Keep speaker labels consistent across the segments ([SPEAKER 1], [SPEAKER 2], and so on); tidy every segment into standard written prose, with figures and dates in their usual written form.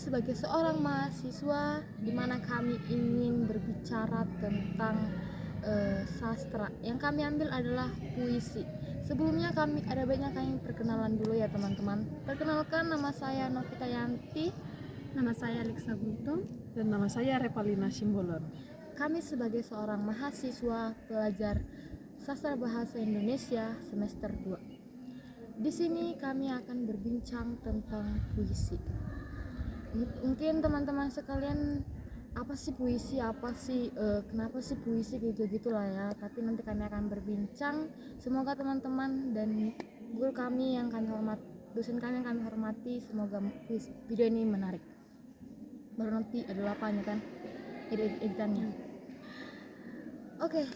[SPEAKER 1] sebagai seorang mahasiswa di mana kami ingin berbicara tentang sastra. Yang kami ambil adalah puisi. Sebelumnya ada baiknya kami perkenalan dulu ya teman-teman. Perkenalkan, nama saya Novita Yanti.
[SPEAKER 2] Nama saya Alexa Guntung.
[SPEAKER 3] Dan nama saya Repalina Simbolon.
[SPEAKER 1] Kami sebagai seorang mahasiswa pelajar Sastra Bahasa Indonesia semester 2. Di sini kami akan berbincang tentang puisi. Mungkin teman-teman sekalian, apa sih puisi, kenapa sih puisi gitu-gitulah ya. Tapi nanti kami akan berbincang. Semoga teman-teman dan guru kami yang kami hormati, dosen kami yang kami hormati, semoga video ini menarik. Baru nanti ada lapanya kan, editannya. Oke,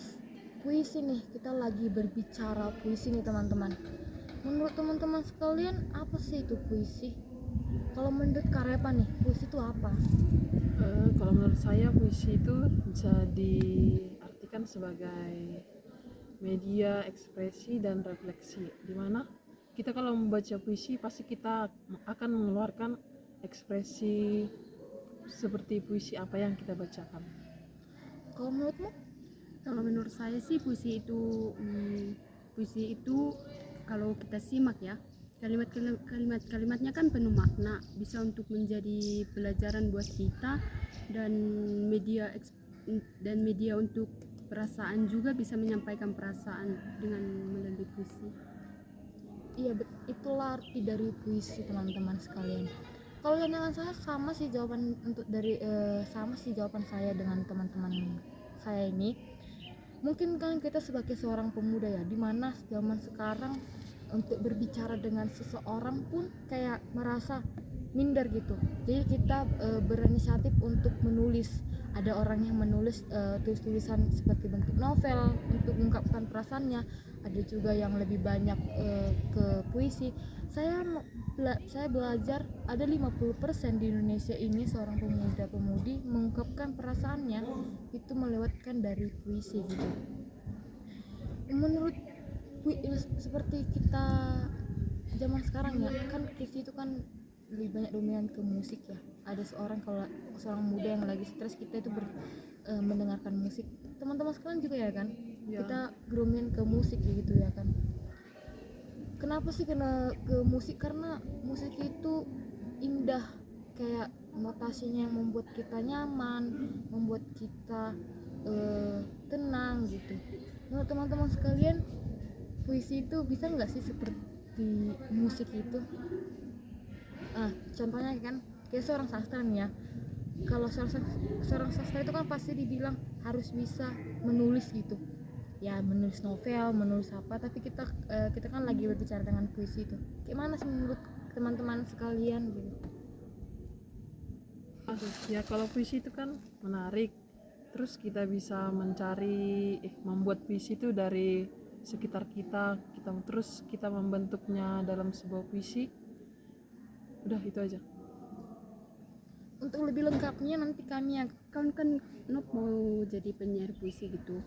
[SPEAKER 1] puisi nih, kita lagi berbicara puisi nih teman-teman. Menurut teman-teman sekalian, apa sih itu puisi? Kalau menurut Kak Repa nih, puisi itu apa?
[SPEAKER 3] Kalau menurut saya puisi itu bisa diartikan sebagai media ekspresi dan refleksi, dimana kita kalau membaca puisi pasti kita akan mengeluarkan ekspresi seperti puisi apa yang kita bacakan.
[SPEAKER 1] Kalau menurutmu?
[SPEAKER 2] Kalau menurut saya sih puisi itu kalau kita simak ya, kalimatnya kan penuh makna, bisa untuk menjadi pelajaran buat kita, dan media untuk perasaan juga, bisa menyampaikan perasaan dengan melalui puisi.
[SPEAKER 1] Iya, itulah arti dari puisi teman-teman sekalian. Kalau dengan saya sama sih jawaban saya dengan teman-teman saya ini. Mungkin kan kita sebagai seorang pemuda ya, dimana zaman sekarang untuk berbicara dengan seseorang pun kayak merasa minder gitu. Jadi kita berinisiatif untuk menulis. Ada orang yang menulis tulis-tulisan seperti bentuk novel untuk mengungkapkan perasaannya. Ada juga yang lebih banyak ke puisi. Saya belajar ada 50% di Indonesia ini seorang pemuda-pemudi mengungkapkan perasaannya itu melewatkan dari puisi gitu. Menurut seperti kita zaman sekarang ya, kan puisi itu kan lebih banyak dominan ke musik ya. Ada seorang muda yang lagi stres, kita itu mendengarkan musik. Teman-teman sekalian juga ya kan, kita dominan ke musik gitu ya kan. Kenapa sih kena ke musik? Karena musik itu indah, kayak notasinya yang membuat kita nyaman, membuat kita tenang gitu. Menurut teman-teman sekalian, puisi itu bisa nggak sih seperti musik itu? Contohnya kan kayak seorang sastra nih ya. Kalau seorang sastra itu kan pasti dibilang harus bisa menulis gitu ya, menulis novel, menulis apa. Tapi kita kan lagi berbicara dengan puisi itu. Gimana sih menurut teman-teman sekalian gitu?
[SPEAKER 3] Ya kalau puisi itu kan menarik, terus kita bisa membuat puisi itu dari sekitar kita, terus kita membentuknya dalam sebuah puisi. Udah itu aja.
[SPEAKER 1] Untuk lebih lengkapnya nanti kami
[SPEAKER 2] kan Nop mau jadi penyair puisi gitu.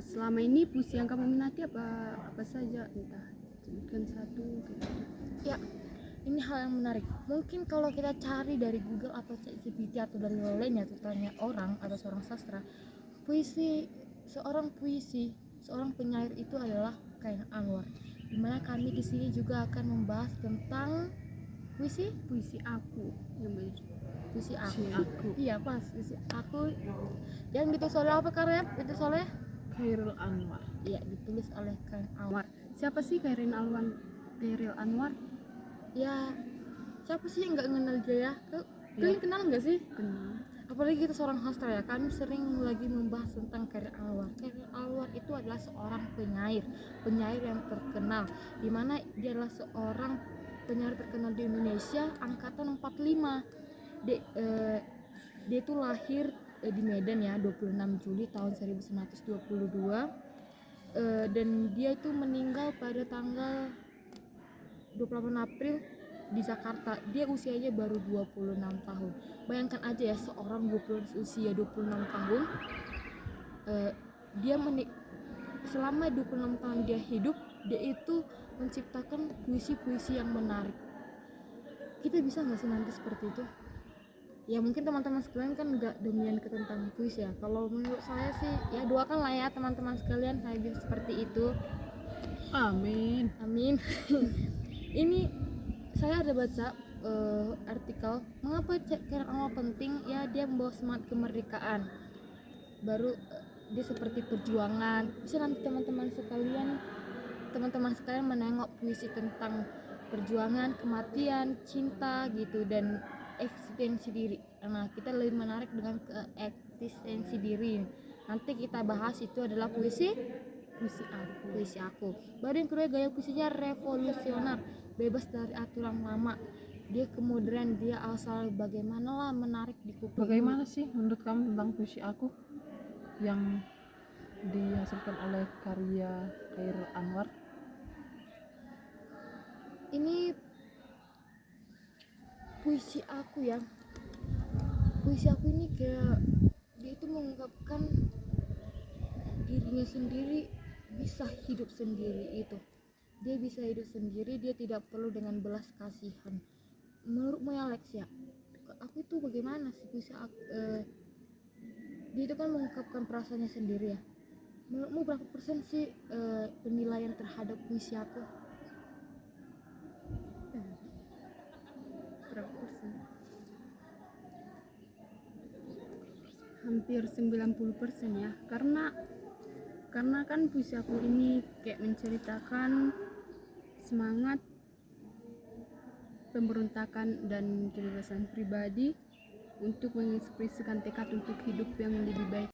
[SPEAKER 2] Selama ini puisi yang kamu minati apa saja, entah sebutkan satu gitu.
[SPEAKER 1] Ya, ini hal yang menarik. Mungkin kalau kita cari dari Google atau ChatGPT atau dari lainnya, tuh tanya orang atau seorang sastra, seorang penyair itu adalah Kain Anwar. Dimana kami di sini juga akan membahas tentang puisi
[SPEAKER 2] aku yang
[SPEAKER 1] puisi aku. Iya pas, puisi aku yang ditulis oleh apa Karep? Ditulis oleh
[SPEAKER 3] Khairil Anwar.
[SPEAKER 1] Iya, ditulis oleh Kain Anwar.
[SPEAKER 2] Siapa sih Khairil Anwar?
[SPEAKER 1] Ya, siapa sih yang nggak kenal dia ya? Kalian kenal nggak sih?
[SPEAKER 2] Kenal.
[SPEAKER 1] Apalagi kita seorang sastra ya, kami sering lagi membahas tentang Khairil Anwar. Khairil Anwar itu adalah seorang penyair yang terkenal, dimana dia adalah seorang penyair terkenal di Indonesia angkatan 45. Dia itu lahir di Medan ya, 26 Juli tahun 1922, dan dia itu meninggal pada tanggal 28 April di Jakarta. Dia usianya baru 26 tahun. Bayangkan aja ya, seorang usia 26 tahun, selama 26 tahun dia hidup, dia itu menciptakan puisi-puisi yang menarik. Kita bisa nggak sih nanti seperti itu? Ya mungkin teman-teman sekalian kan nggak dominan ke tentang puisi ya. Kalau menurut saya sih ya doakan lah ya teman-teman sekalian saya bisa seperti itu.
[SPEAKER 3] Amin.
[SPEAKER 1] Amin. Ini saya ada baca artikel mengapa Cengkareng penting ya, dia membawa semangat kemerdekaan. Baru dia seperti perjuangan. Bisa nanti teman-teman sekalian menengok puisi tentang perjuangan, kematian, cinta gitu, dan eksistensi diri. Nah, kita lebih menarik dengan ke eksistensi diri. Nanti kita bahas itu adalah puisi aku. Baru yang kedua, gaya puisinya revolusioner, bebas dari aturan lama. Dia kemudian dia asal bagaimana lah menarik di kuping.
[SPEAKER 3] Bagaimana sih menurut kamu tentang puisi aku yang dihasilkan oleh karya Khairil Anwar?
[SPEAKER 1] Ini puisi aku ya. Puisi aku ini kayak dia itu mengungkapkan dirinya sendiri bisa hidup sendiri itu. Dia bisa hidup sendiri, dia tidak perlu dengan belas kasihan. Menurutmu ya Lex ya, aku itu bagaimana sih puisi aku? Dia itu kan mengungkapkan perasaannya sendiri ya. Menurutmu berapa persen sih penilaian terhadap puisi aku?
[SPEAKER 2] Berapa persen? Hampir 90% ya, karena kan puisi aku ini kayak menceritakan semangat pemberontakan dan kebebasan pribadi untuk mengekspresikan tekad untuk hidup yang lebih baik.